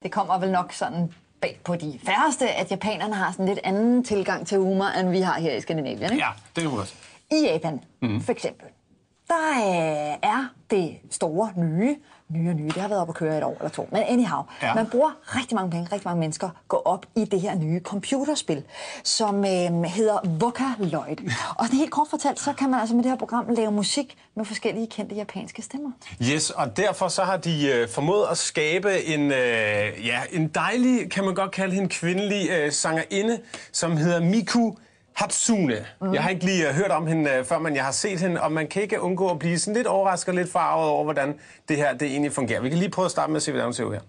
Det kommer vel nok sådan bag på de færreste, at japanerne har sådan lidt anden tilgang til humor, end vi har her i Skandinavien, ikke? Ja, det kan man også. I Japan, for eksempel, der er det store nye. Det har været op at køre 1 år eller 2. Men anyhow, man bruger rigtig mange penge, rigtig mange mennesker går op i det her nye computerspil, som hedder Vocaloid. Og helt kort fortalt, så kan man altså med det her program lave musik med forskellige kendte japanske stemmer. Yes, og derfor så har de formået at skabe en dejlig, kan man godt kalde hende, kvindelig sangerinde, som hedder Miku Hatsune. Jeg har ikke lige hørt om hende før, men jeg har set hende, og man kan ikke undgå at blive sådan lidt overrasket og lidt farvet over, hvordan det her det egentlig fungerer. Vi kan lige prøve at starte med at se, hvordan hun ser ud her.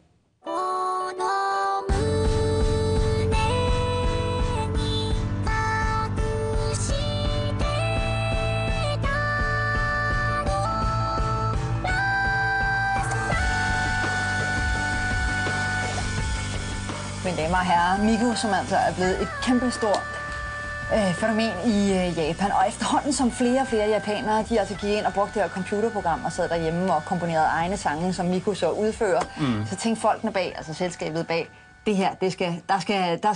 Mine damer og herrer, Miku, som altså er blevet et kæmpestort fænomen i Japan. Og efterhånden som flere og flere japanere, de altså gik ind og brugte det her computerprogram og sad derhjemme og komponerede egne sange, som Miku så udfører, så tænkte folkene bag, altså selskabet bag, det her, der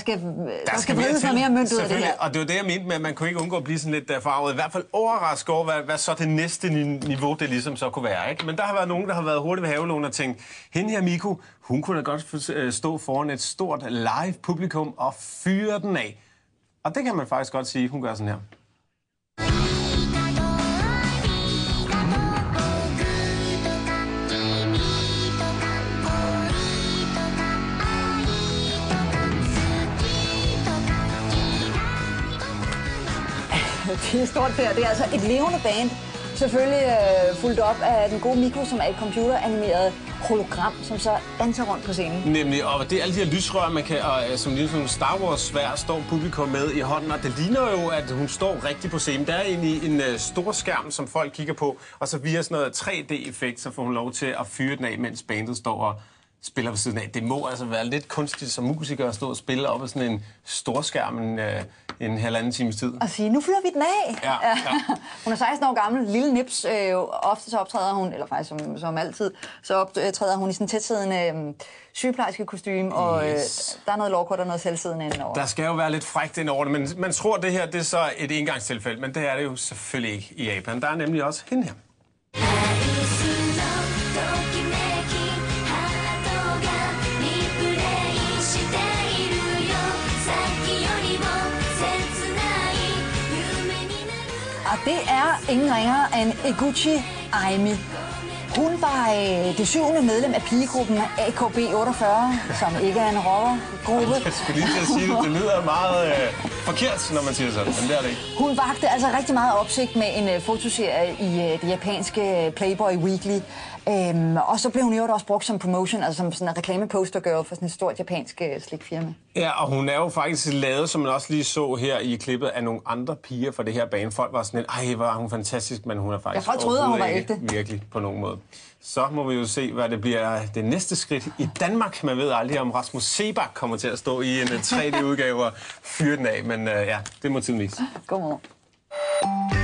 skal vrides noget mere mønt ud af det her. Og det var det, jeg mente med, at man kunne ikke undgå at blive sådan lidt farvet. I hvert fald overrasket over, hvad så det næste niveau, det ligesom så kunne være. Ikke? Men der har været nogen, der har været hurtigt ved havelån og tænkt, hende her Miku, hun kunne da godt stå foran et stort live publikum og fyre den af. Og det kan man faktisk godt sige, hun gør sådan her. Det er stort der. Det er altså et levende band. Selvfølgelig fuldt op af den gode Miku, som er et computeranimeret hologram, som så danser rundt på scenen. Nemlig, og det er alle de her lysrør, man kan, som ligesom Star Wars-svær står publikum med i hånden, og det ligner jo, at hun står rigtig på scenen. Der er egentlig en stor skærm, som folk kigger på, og så via sådan noget 3D-effekt, så får hun lov til at fyre den af, mens bandet står og spiller ved siden af. Det må altså være lidt kunstigt som musiker at stå og spille op af sådan en storskærm en halvanden times tid. Og sige, nu fyrer vi den af! Ja. Hun er 16 år gammel, lille nips. Ofte så optræder hun, eller faktisk som altid, så optræder hun i sådan en tætsiddende sygeplejerske kostume, og der er noget lovkort og noget selvsiddende indenover. Der skal jo være lidt frækt ind over det, men man tror, det her det er så et engangstilfælde, men det er det jo selvfølgelig ikke i Japan. Der er nemlig også hende her. Og det er ingen ringere end Eguchi Aimi. Hun var det 7. medlem af pigegruppen AKB48, som ikke er en rockergruppe. Jeg skulle lige til at sige det. Det lyder meget forkert, når man siger sådan, men det er det ikke. Hun vagte altså rigtig meget opsigt med en fotoserie i det japanske Playboy Weekly. Og så blev hun jo også brugt som promotion, altså som sådan en reklamepostergirl for sådan et stort japansk slikfirma. Ja, og hun er jo faktisk lavet, som man også lige så her i klippet, af nogle andre piger fra det her bane. Folk var sådan lidt, ej, hvor er hun fantastisk, men hun er faktisk folk troede, hun var ægte. Virkelig på nogen måde. Så må vi jo se, hvad det bliver det næste skridt i Danmark. Man ved aldrig, om Rasmus Seebach kommer til at stå i en 3D-udgave og fyre den af, men ja, det må tiden vise. Godmorgen.